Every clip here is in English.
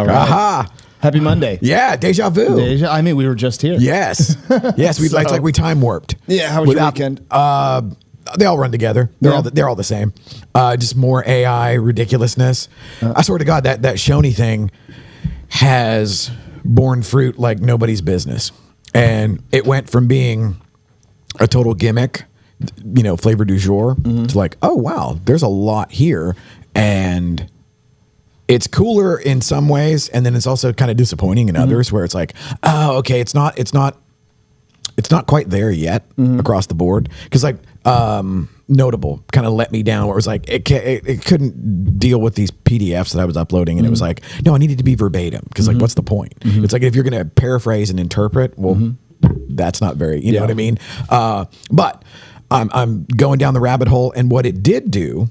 All right. Aha. Happy Monday. Yeah, deja vu. I mean, we were just here. Yes. Yes, it's like we time warped. Yeah, how was your weekend? They all run together. They're all the same. Just more AI ridiculousness. I swear to God, that Shoney thing has borne fruit like nobody's business. And it went from being a total gimmick, flavor du jour, to like, oh wow, there's a lot here. And it's cooler in some ways, and then it's also kind of disappointing in others, where it's like, oh, okay, it's not quite there yet across the board. Because like Notable kind of let me down, where it was like it couldn't deal with these PDFs that I was uploading, and it was like, no, I needed to be verbatim, because like, what's the point? It's like, if you're going to paraphrase and interpret, well, that's not very, you know what I mean? But I'm going down the rabbit hole, and what it did do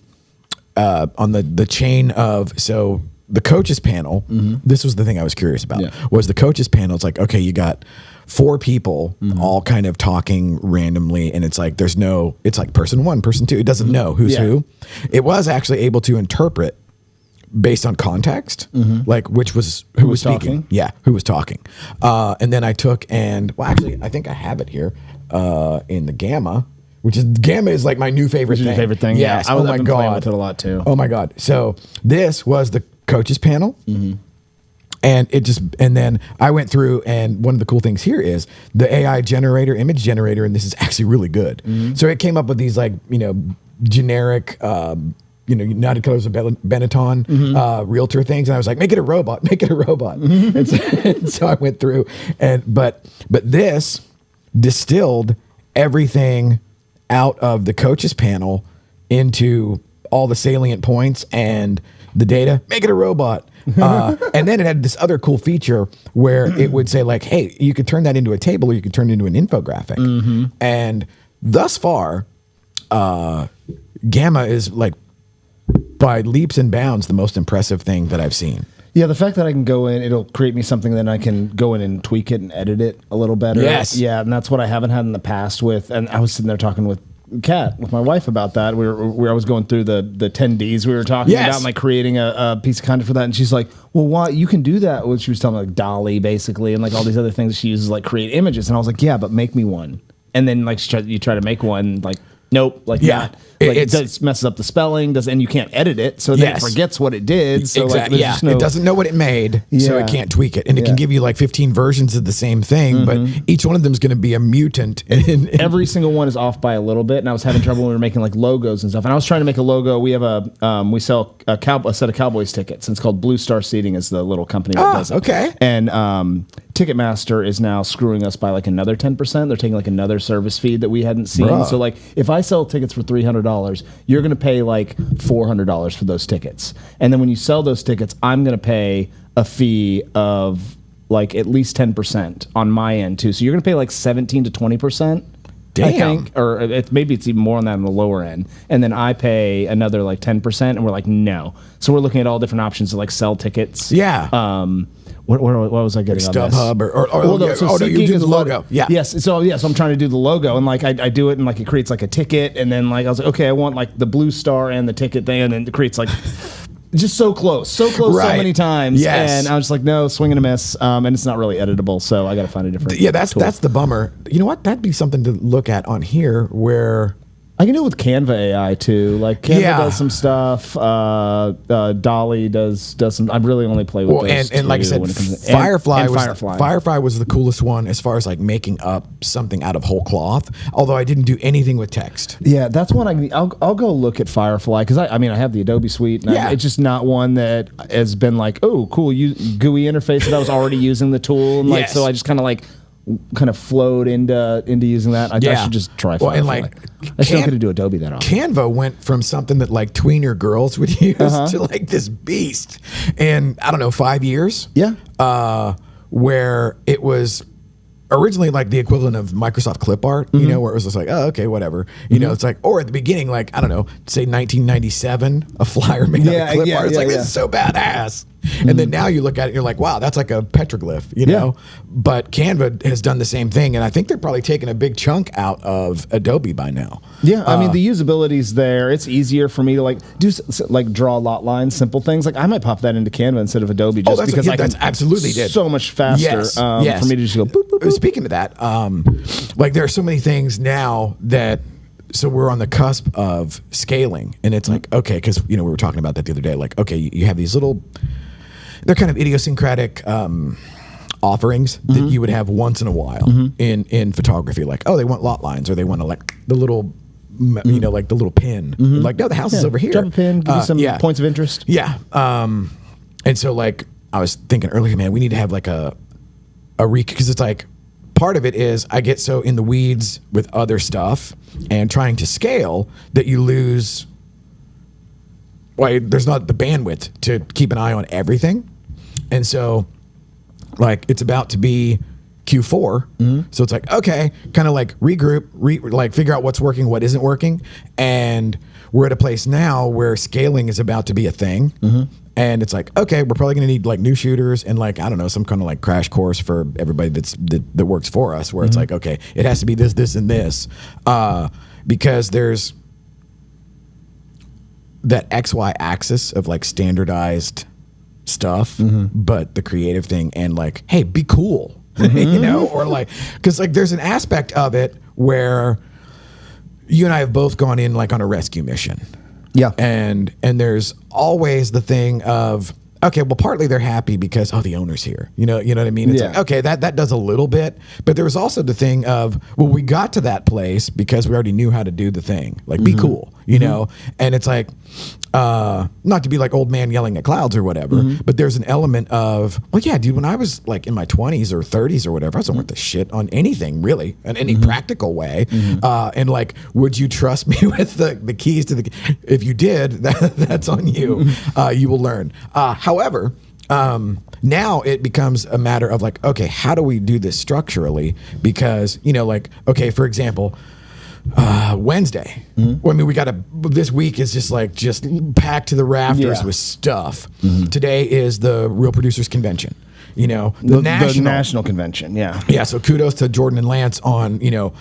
on the chain of, so the coaches panel, this was the thing I was curious about, was the coaches panel. It's like, okay, you got 4 people all kind of talking randomly, and it's like, it's like person 1, person 2. It doesn't know who's who. It was actually able to interpret based on context, like who was speaking. Talking? Yeah, who was talking. And then I took actually, I think I have it here in the Gamma. Gamma is like my new favorite thing. Your favorite thing? Yes. Yeah. Oh my I've been God. playing with it a lot too. Oh my God. So this was the coaches panel. And then I went through, and one of the cool things here is the AI generator, image generator, and this is actually really good. So it came up with these like, generic, United Colors of Benetton realtor things, and I was like, make it a robot. And so I went through, but this distilled everything out of the coaches panel into all the salient points and the data, make it a robot. And then it had this other cool feature where it would say like, hey, you could turn that into a table, or you could turn it into an infographic. And thus far, Gamma is like, by leaps and bounds, the most impressive thing that I've seen. Yeah, the fact that I can go in, it'll create me something, then I can go in and tweak it and edit it a little better. Yes. Yeah, and that's what I haven't had in the past with, and I was sitting there talking with Kat, with my wife, about that. I was going through the 10Ds we were talking about, and like creating a piece of content for that. And she's like, well, why? You can do that. Well, she was telling me like Dolly, basically, and like all these other things she uses, like create images. And I was like, yeah, but make me one. And then like you try to make one, like, nope, like that. Like it messes up the spelling, and you can't edit it, so then it forgets what it did. So exactly. Like, it doesn't know what it made, so it can't tweak it, and it can give you like 15 versions of the same thing, but each one of them is going to be a mutant. Every single one is off by a little bit, and I was having trouble when we were making like logos and stuff. And I was trying to make a logo. We have we sell a set of Cowboys tickets, and it's called Blue Star Seating, is the little company that does it. Okay. And Ticketmaster is now screwing us by like another 10%. They're taking like another service fee that we hadn't seen. Bruh. So like, if I sell tickets for $300, you're going to pay like $400 for those tickets. And then when you sell those tickets, I'm going to pay a fee of like at least 10% on my end too. So you're going to pay like 17 to 20%. Damn. I think, or maybe it's even more on that on the lower end. And then I pay another like 10%, and we're like, no. So we're looking at all different options to like sell tickets. Yeah. What was I getting on this? StubHub you do the logo. Yeah. Yes. So I'm trying to do the logo, and like I do it, and like it creates like a ticket, and then like I was like, okay, I want like the blue star and the ticket thing, and then it creates like just so close so many times. Yes. And I was just like, no, swing and a miss, and it's not really editable, so I got to find a different. Yeah, that's tool. the bummer. You know what? That'd be something to look at on here, where I can do it with Canva AI too. Like Canva does some stuff. Dolly does some. I really only play with those and like I said, Firefly was the coolest one as far as like making up something out of whole cloth. Although I didn't do anything with text. Yeah, that's one I'll go look at Firefly, because I mean I have the Adobe suite. And it's just not one that has been like, oh cool, GUI interface that I was already using the tool, and like so I just kind of flowed into using that. I should just try Firefly. And like, I still going to do Adobe that often. Canva went from something that like tweener girls would use to like this beast in, I don't know, 5 years. Yeah. Where it was originally like the equivalent of Microsoft clip art, you know, where it was just like, oh, okay, whatever. You know, it's like, or at the beginning, like, I don't know, say 1997, a flyer made out of clip art. It's like, this is so badass. And then now you look at it, you're like, wow, that's like a petroglyph, you know? But Canva has done the same thing. And I think they're probably taking a big chunk out of Adobe by now. Yeah, I mean, the usability's there. It's easier for me to like do like draw lot lines, simple things. Like I might pop that into Canva instead of Adobe just because that's absolutely so much faster for me to just go boop, boop, boop. Speaking of that, like there are so many things now that, so we're on the cusp of scaling, and it's like, okay, because, you know, we were talking about that the other day, like, okay, you have these little, they're kind of idiosyncratic offerings that you would have once in a while in photography. Like, oh, they want lot lines, or they want to like the little, you know, like the little pin. Like, no, the house is over here. Drop a pin, give you some points of interest. Yeah. And so like I was thinking earlier, man, we need to have like a because it's like part of it is I get so in the weeds with other stuff and trying to scale that you lose. Well, there's not the bandwidth to keep an eye on everything. And so like it's about to be Q4. So it's like, okay, kind of like regroup, like figure out what's working, what isn't working. And we're at a place now where scaling is about to be a thing. And it's like, okay, we're probably going to need like new shooters and like, I don't know, some kind of like crash course for everybody that works for us, where it's like, okay, it has to be this, this, and this. Because there's that XY axis of like standardized stuff, but the creative thing and like, hey, be cool. You know, or like, because like there's an aspect of it where you and I have both gone in like on a rescue mission. Yeah. And there's always the thing of, okay, well, partly they're happy because, oh, the owner's here. You know what I mean? It's like, okay, that does a little bit. But there was also the thing of, well, we got to that place because we already knew how to do the thing. Like, be cool, you know? And it's like, not to be like old man yelling at clouds or whatever, but there's an element of, well, yeah, dude, when I was like in my 20s or 30s or whatever, I wasn't worth the shit on anything really, in any practical way. And like, would you trust me with the keys to the, if you did, that's on you. You will learn. However, now it becomes a matter of like, okay, how do we do this structurally? Because, you know, like, okay, for example, Wednesday. Well, I mean, this week is just packed to the rafters with stuff. Today is the Real Producers Convention. You know, the national convention. Yeah. So kudos to Jordan and Lance on, you know,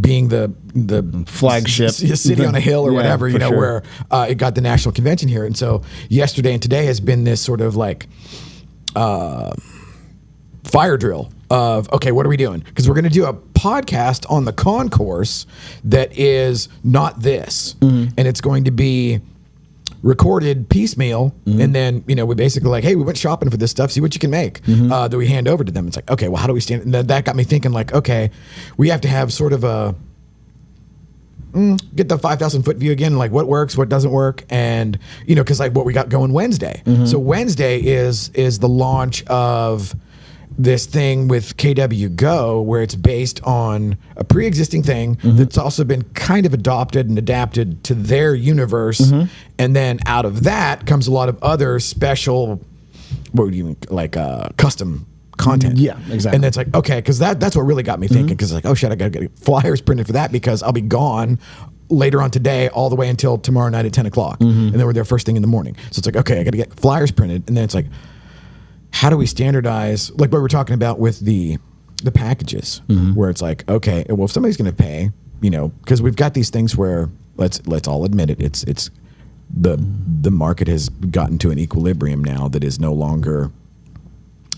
being the flagship city on a hill or whatever, you know, where it got the national convention here. And so yesterday and today has been this sort of like fire drill of, okay, what are we doing? Because we're going to do a podcast on the concourse that is not this. And it's going to be recorded piecemeal. And then, you know, we basically like, hey, we went shopping for this stuff, see what you can make, that we hand over to them. It's like, okay, well, how do we stand? And that got me thinking like, okay, we have to have sort of a, get the 5,000 foot view again, like what works, what doesn't work. And, you know, cause like what we got going Wednesday. So Wednesday is the launch of this thing with KW Go, where it's based on a pre-existing thing that's also been kind of adopted and adapted to their universe. And then out of that comes a lot of other special, what would you mean, like custom content. Yeah, exactly. And it's like, okay, because that's what really got me thinking, because like, oh shit, I got to get flyers printed for that because I'll be gone later on today all the way until tomorrow night at 10 o'clock. And then we're there first thing in the morning. So it's like, okay, I got to get flyers printed. And then it's like, how do we standardize, like what we're talking about with the packages, where it's like, okay, well, if somebody's going to pay, you know, because we've got these things where let's all admit it, it's the market has gotten to an equilibrium now that is no longer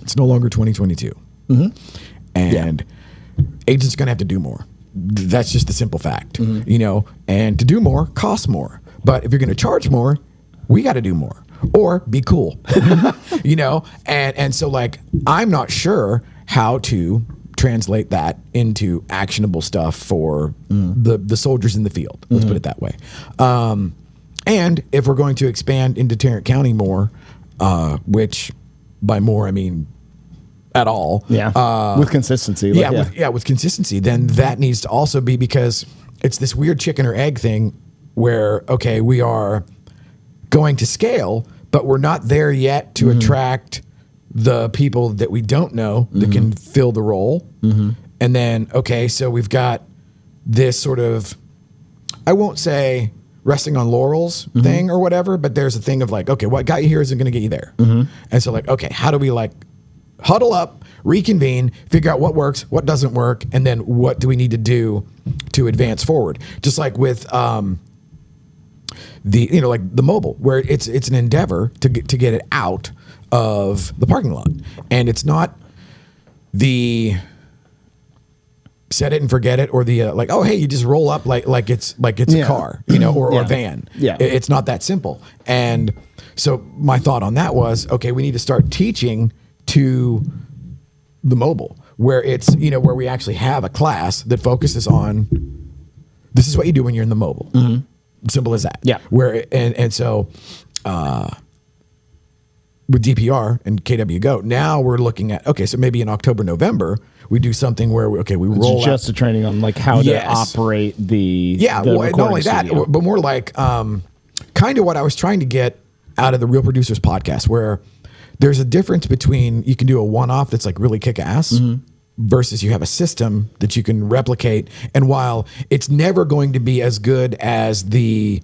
2022, and agents are going to have to do more. That's just the simple fact, you know. And to do more costs more. But if you're going to charge more, we got to do more. Or be cool, you know? And so like, I'm not sure how to translate that into actionable stuff for the soldiers in the field. Let's put it that way. And if we're going to expand into Tarrant County more, which by more, I mean at all. With consistency. With consistency, then that needs to also be, because it's this weird chicken or egg thing where, okay, we are going to scale, but we're not there yet to attract the people that we don't know that can fill the role. And then, okay, so we've got this sort of, I won't say resting on laurels thing or whatever, but there's a thing of like, okay, what got you here isn't going to get you there. And so like, okay, how do we like huddle up, reconvene, figure out what works, what doesn't work, and then what do we need to do to advance forward? Just like with like the mobile, where it's an endeavor to get it out of the parking lot, and it's not the set it and forget it, or the like, oh hey, you just roll up like it's a car, or a van. It's not that simple. And so my thought on that was, okay, we need to start teaching to the mobile, where it's where we actually have a class that focuses on this is what you do when you're in the mobile. Simple as that. Where and so with DPR and KW Go, now we're looking at, okay, so maybe in October, November, we do something where we roll just a training on like how to operate the not only that, but more like kind of what I was trying to get out of the Real Producers podcast, where there's a difference between you can do a one-off that's like really kick-ass versus you have a system that you can replicate. And while it's never going to be as good as the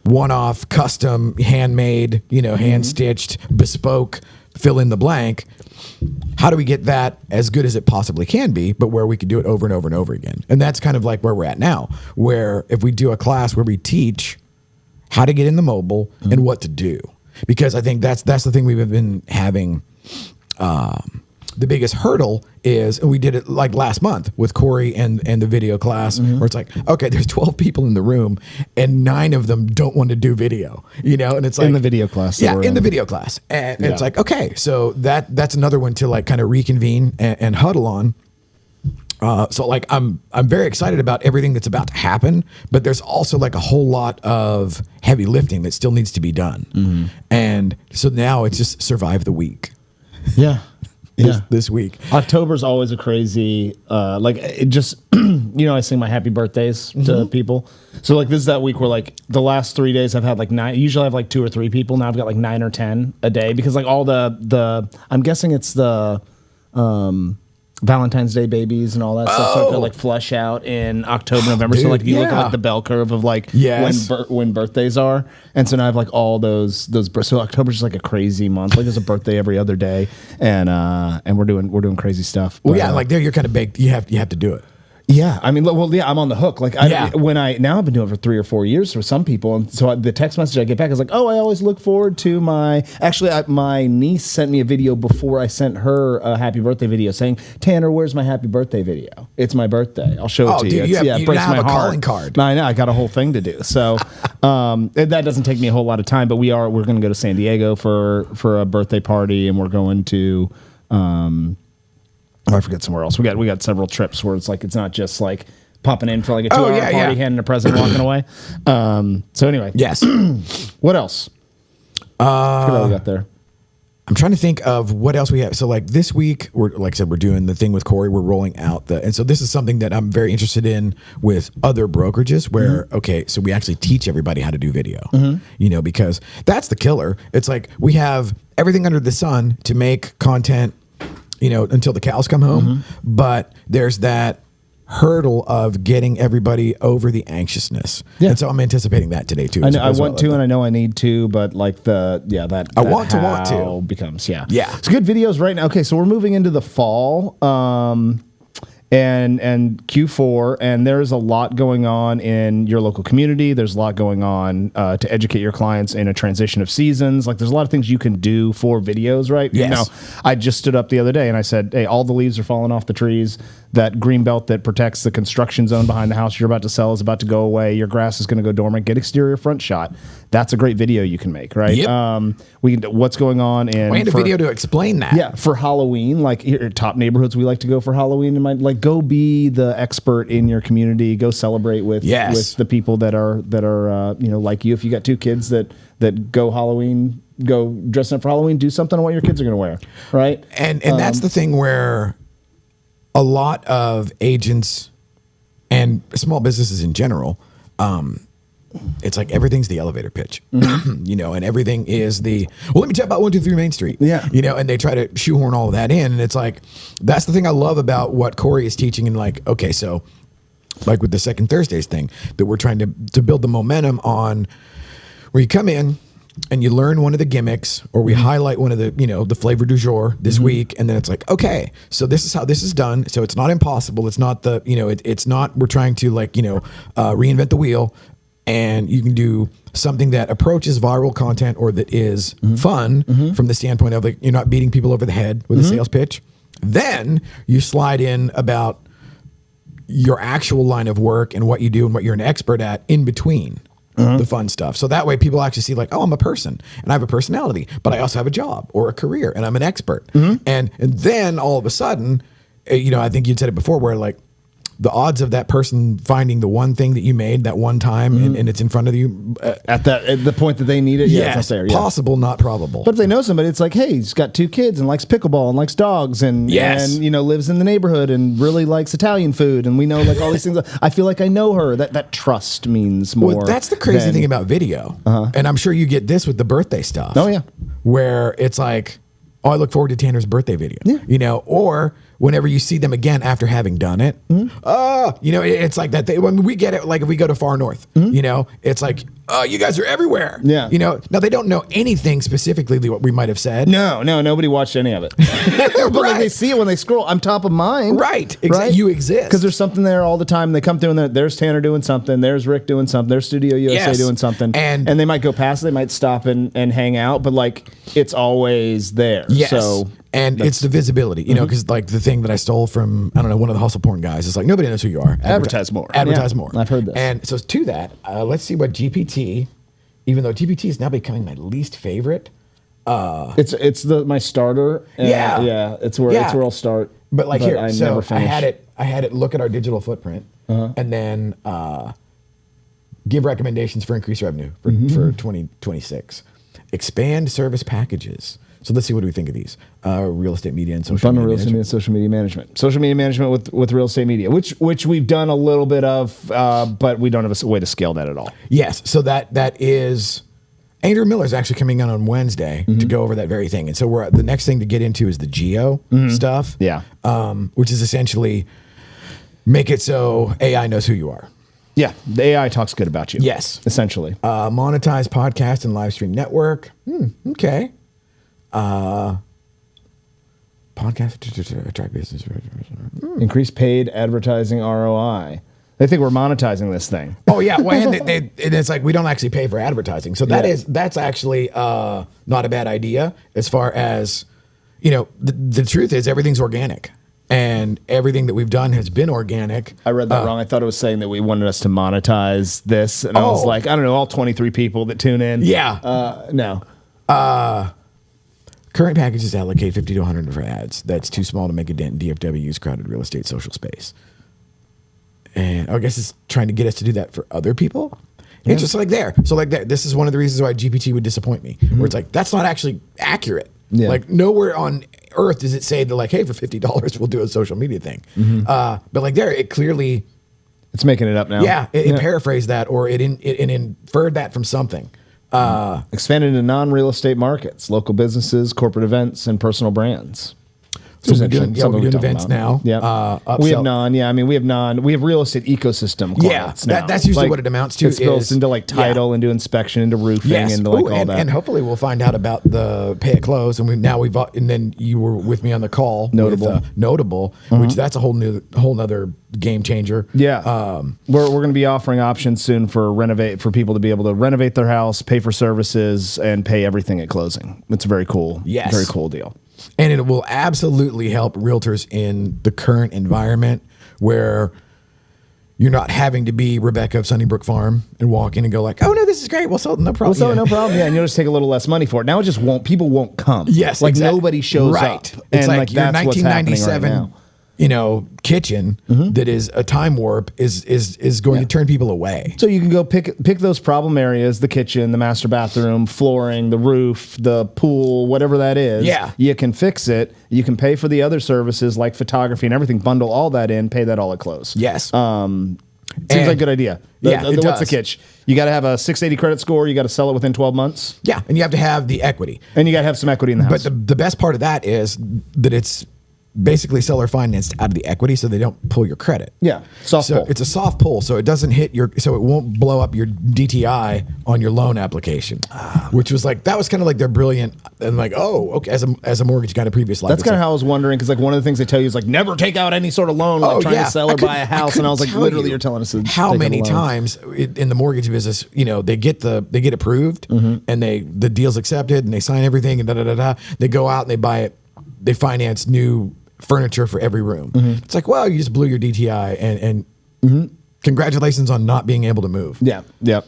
one-off, custom, handmade, hand-stitched, bespoke, fill in the blank, how do we get that as good as it possibly can be, but where we can do it over and over and over again? And that's kind of like where we're at now, where if we do a class where we teach how to get in the mobile and what to do, because I think that's the thing we've been having. The biggest hurdle is, and we did it like last month with Corey and the video class, where it's like, okay, there's 12 people in the room and 9 of them don't want to do video, and it's like in the video class. In the video class. And it's like, okay, so that's another one to like kind of reconvene and huddle on. So like, I'm very excited about everything that's about to happen, but there's also like a whole lot of heavy lifting that still needs to be done. And so now it's just survive the week. This week. October's always a crazy, like it just, I sing my happy birthdays to people. So like this is that week where like the last 3 days I've had like 9, usually I have like 2 or 3 people. Now I've got like 9 or 10 a day, because like all the I'm guessing it's the, Valentine's Day babies and all that stuff start to like flush out in October, November. So like if you look at like the bell curve of like when birthdays are, and so now I have like all those so October's just like a crazy month. Like there's a birthday every other day, and we're doing crazy stuff. Well, like there you're kind of baked. You have to do it. Yeah, I mean, I'm on the hook. Like, I've been doing it for 3 or 4 years for some people, and so the text message I get back is like, "Oh, I always look forward to my." Actually, my niece sent me a video before I sent her a happy birthday video saying, "Tanner, where's my happy birthday video? It's my birthday. I'll show it to you." You breaks now my have a heart. calling card. I know. I got a whole thing to do. So that doesn't take me a whole lot of time. But we're going to go to San Diego for a birthday party, and we're going to. I forget somewhere else. We got several trips where it's like it's not just like popping in for like a 2-hour party, handing a present, walking away. So anyway, yes. What else? What we got there? I'm trying to think of what else we have. So like this week, like I said, we're doing the thing with Corey. We're rolling out and so this is something that I'm very interested in with other brokerages where, okay, so we actually teach everybody how to do video, because that's the killer. It's like we have everything under the sun to make content, until the cows come home. But there's that hurdle of getting everybody over the anxiousness. And so I'm anticipating that today too. I want to, and I know I need to, but like that I want to becomes, It's good videos right now. Okay. So we're moving into the fall. And Q4, and there's a lot going on in your local community. There's a lot going on to educate your clients in a transition of seasons. Like there's a lot of things you can do for videos, right? Yes. I just stood up the other day and I said, hey, all the leaves are falling off the trees. That green belt that protects the construction zone behind the house you're about to sell is about to go away. Your grass is going to go dormant. Get exterior front shot. That's a great video you can make, right? Yep. We can. What's going on in? We need a video to explain that. Yeah, for Halloween, like here, top neighborhoods we like to go for Halloween. And go be the expert in your community. Go celebrate with the people that are like you. If you got 2 kids that go Halloween, go dressing up for Halloween. Do something on what your kids are going to wear, right? And that's the thing where a lot of agents and small businesses in general, it's like everything's the elevator pitch, you know, and everything is well, let me tell you about 123 Main Street. Yeah. You know, and they try to shoehorn all of that in. And it's like, that's the thing I love about what Corey is teaching. And like, okay, so like with the Second Thursdays thing that we're trying to build the momentum on, where you come in and you learn one of the gimmicks, or we highlight one of the, you know, the flavor du jour this week. And then it's like, okay, so this is how this is done. So it's not impossible. It's not the, you know, it's not, we're trying to like, you know, reinvent the wheel. And you can do something that approaches viral content, or that is fun from the standpoint of like, you're not beating people over the head with a sales pitch. Then you slide in about your actual line of work and what you do and what you're an expert at in between. The fun stuff. So that way people actually see like, oh, I'm a person and I have a personality, but I also have a job or a career and I'm an expert. And then all of a sudden, you know, I think you'd said it before, where like the odds of that person finding the one thing that you made that one time and it's in front of you at the point that they need it. Yeah, it's possible, not probable. But if they know somebody, it's like, hey, he's got 2 kids and likes pickleball and likes dogs and you know, lives in the neighborhood and really likes Italian food, and we know like all these things. I feel like I know her. That trust means more. Well, that's the crazy thing about video, and I'm sure you get this with the birthday stuff. Oh yeah, where it's like, oh, I look forward to Tanner's birthday video. Yeah. You know, or whenever you see them again after having done it, you know, it's like that. When we get it, like if we go to far north, you know, it's like, oh, you guys are everywhere. Yeah. You know, now they don't know anything specifically what we might have said. No, nobody watched any of it. But like they see it when they scroll. I'm top of mind. Right. Right? You exist. Because there's something there all the time. They come through and there's Tanner doing something. There's Rick doing something. There's Studio USA doing something. And they might go past it. They might stop and hang out. But like, it's always there. Yes. So and it's the visibility, you know, because like the thing that I stole from, I don't know, one of the hustle porn guys, is like, nobody knows who you are. Advertise more. Advertise more. I've heard this. And so to that, let's see what GPT, even though GPT is now becoming my least favorite. It's my starter. Yeah. It's where I'll start. But like here, so never finish. I had it look at our digital footprint and then give recommendations for increased revenue for 2026. Expand service packages. So let's see, what do we think of these? Real estate media and social media real estate media and social media management. Social media management with real estate media, which we've done a little bit of, but we don't have a way to scale that at all. Yes. So that is, Andrew Miller's actually coming on Wednesday to go over that very thing. And so the next thing to get into is the geo stuff. Yeah. Which is essentially make it so AI knows who you are. Yeah. The AI talks good about you. Yes. Essentially. Monetize podcast and live stream network. Okay. Podcast, attract business. Increase paid advertising ROI. They think we're monetizing this thing. Oh yeah, well, and it's like we don't actually pay for advertising, so that's actually not a bad idea. As far as, you know, the truth is everything's organic, and everything that we've done has been organic. I read that wrong. I thought it was saying that we wanted us to monetize this, and I was like, I don't know, all 23 people that tune in. Yeah, no. Current packages allocate 50 to 100 for ads. That's too small to make a dent in DFW's crowded real estate social space. And I guess it's trying to get us to do that for other people. Yeah. It's just like there. So like that, this is one of the reasons why GPT would disappoint me. Where it's like, that's not actually accurate. Yeah. Like nowhere on earth does it say that like, hey, for $50 we'll do a social media thing. But like there, it clearly, it's making it up now. Yeah, it paraphrased that, or it inferred that from something. Expanded into non-real estate markets, local businesses, corporate events, and personal brands. So we're doing events now. Yeah, we have non. I mean, we have real estate ecosystem clients now. That's usually what it amounts to. It's built into like title, into inspection, into roofing, into like all that. And hopefully we'll find out about the pay at close. And and then you were with me on the call. Notable, which that's a whole nother game changer. Yeah, we're going to be offering options soon for people to be able to renovate their house, pay for services, and pay everything at closing. It's a very cool, very cool deal. And it will absolutely help realtors in the current environment where you're not having to be Rebecca of Sunnybrook Farm and walk in and go like, oh no, this is great. We'll sell it, no problem. We'll sell it, no problem. Yeah, and you'll just take a little less money for it. Now it just people won't come. Yes, like nobody shows up. It's and like your that's 1997, right now. You know, kitchen that is a time warp is going to turn people away. So you can go pick those problem areas: the kitchen, the master bathroom, flooring, the roof, the pool, whatever that is. Yeah, you can fix it. You can pay for the other services like photography and everything. Bundle all that in, pay that all at close. Yes. Seems like a good idea. It What's the does. catch? You got to have a 680 credit score. You got to sell it within 12 months. Yeah, and you have to have the equity. And you got to have some equity in the house. But the best part of that is that it's basically seller financed out of the equity, so they don't pull your credit. Yeah, soft pull. It's a soft pull, so it doesn't hit so it won't blow up your DTI on your loan application, which was like, that was kind of like their brilliant, and like, oh, okay, as a mortgage guy in a previous life. That's kind of how I was wondering, because like one of the things they tell you is like never take out any sort of loan, like trying to sell or buy a house, and I was like, literally, you're telling us to how take many out a loan. times in the mortgage business, they get approved, and the deal's accepted, and they sign everything, and they go out and they buy it, they finance new furniture for every room. It's like, well, you just blew your DTI, and congratulations on not being able to move. Yeah, yep.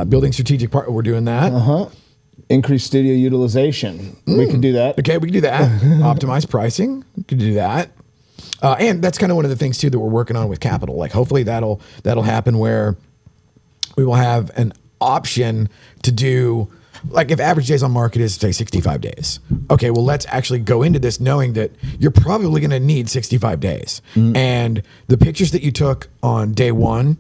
Building strategic partner, we're doing that. Increase studio utilization. We can do that. Okay, we can do that. Optimize pricing, we can do that. And that's kind of one of the things too that we're working on with capital. Like, hopefully that'll happen where we will have an option to do, like, if average days on market is, say, 65 days. Okay, well, let's actually go into this knowing that you're probably going to need 65 days. And the pictures that you took on day one,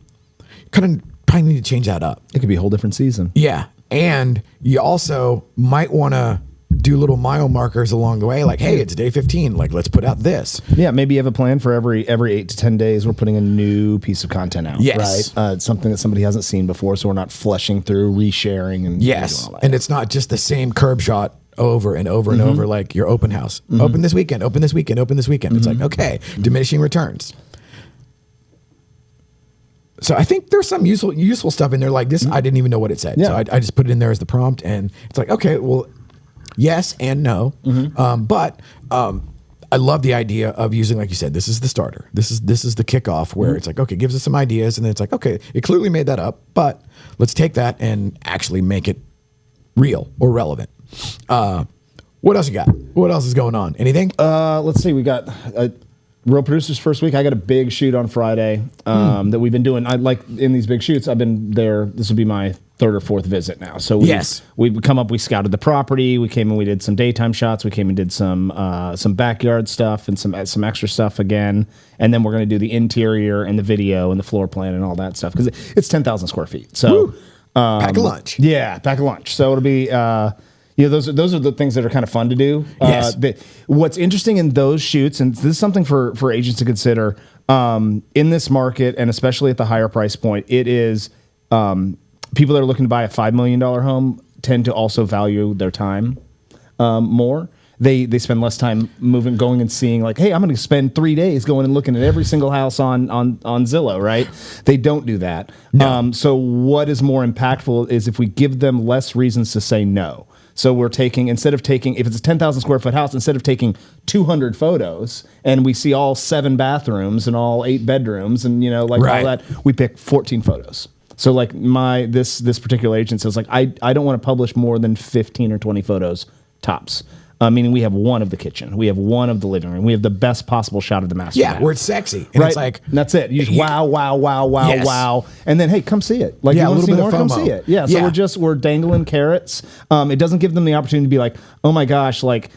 kind of probably need to change that up. It could be a whole different season. Yeah. And you also might want to do little mile markers along the way, like, hey, it's day 15, like, let's put out this. Yeah, maybe you have a plan for every 8 to 10 days we're putting a new piece of content out. Yes. Right? It's something that somebody hasn't seen before, so we're not fleshing through, resharing, and doing all that. And it's not just the same curb shot over and over and over, like your open house. Open this weekend, open this weekend, open this weekend. It's like, okay, diminishing returns. So I think there's some useful stuff in there like this. I didn't even know what it said. Yeah. So I just put it in there as the prompt, and it's like, okay, well, yes and no. But I love the idea of using, like you said, this is the starter. This is the kickoff where it's like, okay, gives us some ideas, and then it's like, okay, it clearly made that up, but let's take that and actually make it real or relevant. What else you got? What else is going on? Anything? Let's see. We got Real Producers first week. I got a big shoot on Friday that we've been doing. I like in these big shoots. I've been there. This will be my third or fourth visit now. So we scouted the property. We came and we did some daytime shots. We came and did some backyard stuff and some extra stuff again. And then we're going to do the interior and the video and the floor plan and all that stuff because it's 10,000 square feet. So pack a lunch. Yeah, pack a lunch. So it'll be. Those are the things that are kind of fun to do. Yes. What's interesting in those shoots, and this is something for agents to consider, in this market, and especially at the higher price point, it is people that are looking to buy a $5 million home tend to also value their time more. They spend less time going and seeing, like, hey, I'm going to spend 3 days going and looking at every single house on Zillow, right? They don't do that. No. So what is more impactful is if we give them less reasons to say no. So we're taking, if it's a 10,000 square foot house, instead of taking 200 photos and we see all 7 bathrooms and all 8 bedrooms and, all that, we pick 14 photos. So like this particular agent says, like, I don't want to publish more than 15 or 20 photos tops. Meaning we have one of the kitchen, we have one of the living room, we have the best possible shot of the master bath. Where it's sexy, and it's like, and that's it. You just wow, yes. wow, and then hey, come see it. Like, you want to see more? Come see it. Yeah. So we're dangling carrots. It doesn't give them the opportunity to be like, oh my gosh, like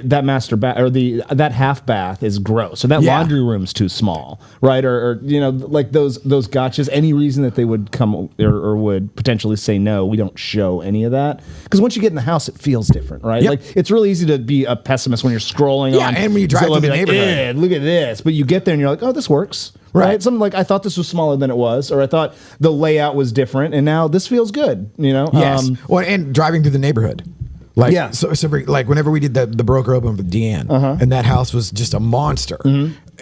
that master bath or that half bath is gross, or that laundry room's too small, right? Or like those gotchas. Any reason that they would come or would potentially say no, we don't show any of that, because once you get in the house, it feels different, right? Yep. Like, it's really easy to be a pessimist when you're scrolling on. And when you drive through the neighborhood, look at this. But you get there and you're like, oh, this works. Right. Something like, I thought this was smaller than it was, or I thought the layout was different, and now this feels good. Yes. Well, and driving through the neighborhood. Like, so like whenever we did the broker open with Deanne, and that house was just a monster.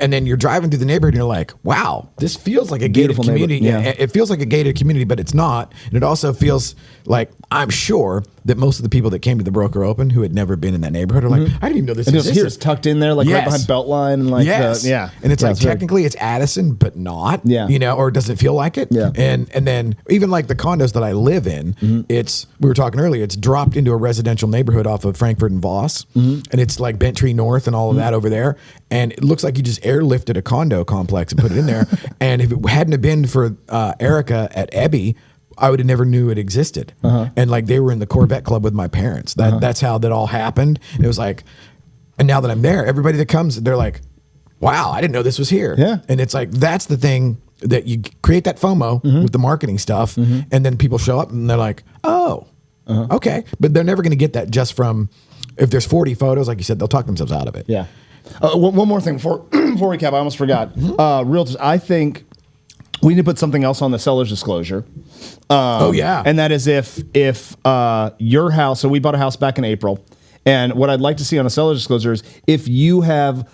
And then you're driving through the neighborhood and you're like, wow, this feels like a gated community. Yeah. It feels like a gated community, but it's not. And it also feels like, I'm sure that most of the people that came to the broker open who had never been in that neighborhood are like, I didn't even know this existed. Here it's tucked in there, like right behind Beltline, and like and it's like technically it's Addison, but not. Or does it feel like it? Yeah. And then even like the condos that I live in, we were talking earlier, it's dropped into a residential neighborhood off of Frankfurt and Voss, and it's like Bent Tree North and all of that over there, and it looks like you just airlifted a condo complex and put it in there. And if it hadn't have been for Erica at Ebby, I would have never knew it existed. And like, they were in the Corvette Club with my parents. That's how that all happened. And it was like, and now that I'm there, everybody that comes, they're like, wow, I didn't know this was here. Yeah. And it's like, that's the thing that you create that FOMO with the marketing stuff, and then people show up and they're like, oh, okay. But they're never going to get that just from, if there's 40 photos, like you said, they'll talk themselves out of it. Yeah. One more thing before we cap, I almost forgot. Realtors, I think we need to put something else on the seller's disclosure. And that is if your house, so we bought a house back in April, and what I'd like to see on a seller's disclosure is if you have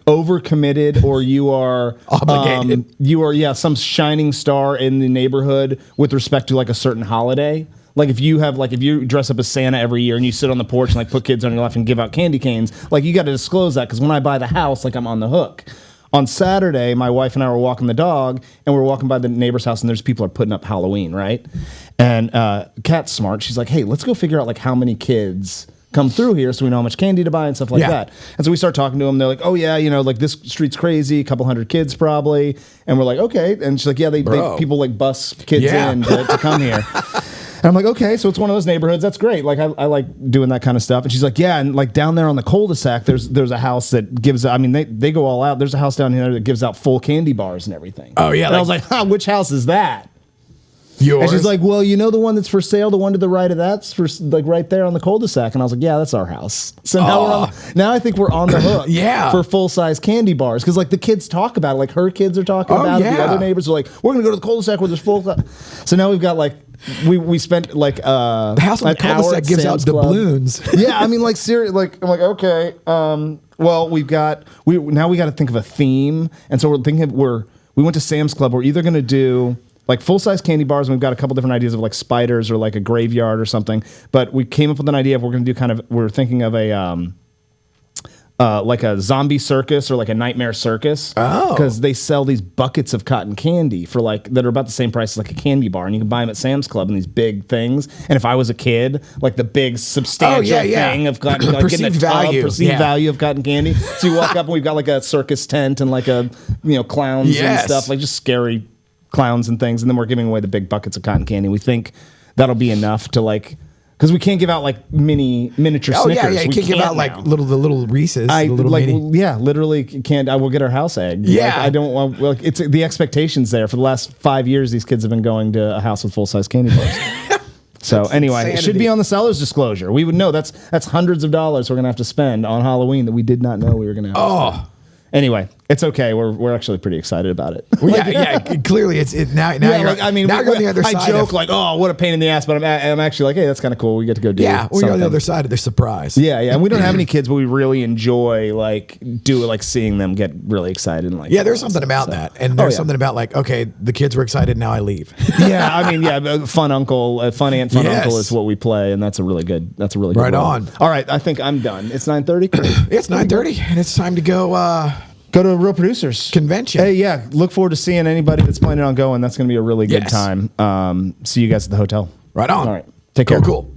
overcommitted or you are obligated, you are some shining star in the neighborhood with respect to like a certain holiday. Like if you dress up as Santa every year and you sit on the porch and like put kids on your lap and give out candy canes, like you got to disclose that, because when I buy the house, like I'm on the hook. On Saturday, my wife and I were walking the dog, and we're walking by the neighbor's house, and there's people are putting up Halloween, right? And Kat's smart. She's like, hey, let's go figure out like how many kids come through here so we know how much candy to buy and stuff like that. And so we start talking to them. They're like, oh yeah, like this street's crazy, a couple hundred kids probably. And we're like, okay. And she's like, yeah, they people like bus kids in to come here. And I'm like, okay, so it's one of those neighborhoods. That's great. Like I like doing that kind of stuff. And she's like, yeah, and like down there on the cul-de-sac, there's a house that gives. I mean, they go all out. There's a house down here that gives out full candy bars and everything. Oh yeah. And I was like, which house is that? Yours? And she's like, well, the one that's for sale, the one to the right of that's for like right there on the cul-de-sac. And I was like, yeah, that's our house. So now I think we're on the hook for full-size candy bars. Because like the kids talk about it. Like her kids are talking about it. The other neighbors are like, we're going to go to the cul-de-sac where there's full. So now we've got like, we spent like the house on the cul-de-sac gives out doubloons. Yeah, I mean like seriously, like I'm like, okay, well we got to think of a theme. And so we're thinking we went to Sam's Club. We're either going to do like full-size candy bars, and we've got a couple different ideas of like spiders or like a graveyard or something. But we came up with an idea of we're going to do we're thinking of a like a zombie circus or like a nightmare circus. Oh. Because they sell these buckets of cotton candy for like that are about the same price as like a candy bar, and you can buy them at Sam's Club in these big things. And if I was a kid, like the big substantial thing of cotton, like perceived value, value of cotton candy. So you walk up and we've got like a circus tent and like a clowns and stuff, like just scary clowns and things, and then we're giving away the big buckets of cotton candy. We think that'll be enough to like, because we can't give out like miniature Snickers. You can't give out like the little Reese's. Literally can't. I will get our house egg. Yeah, like, I don't want. Like it's the expectations there. For the last 5 years, these kids have been going to a house with full size candy bars. So anyway, insanity. It should be on the seller's disclosure. We would know that's hundreds of dollars we're gonna have to spend on Halloween that we did not know we were gonna have to spend. Anyway, it's okay. We're actually pretty excited about it. Well, clearly it's now. Now you're, like, I mean, now you're on the other side. I joke like, oh, what a pain in the ass, but I'm actually like, hey, that's kind of cool. We get to go do. Yeah, we're on the other side of the surprise. Yeah, and we don't have any kids, but we really enjoy seeing them get really excited and like. Yeah, there's something about that, and there's something about like, okay, the kids were excited, now I leave. Yeah, I mean, fun uncle, fun aunt, fun uncle is what we play, and that's a really good. Right on. All right, I think I'm done. It's 9:30. It's 9:30, and it's time to go. Go to a Real Producers Convention. Hey, yeah. Look forward to seeing anybody that's planning on going. That's going to be a really good time. See you guys at the hotel. Right on. All right. Take care. Cool.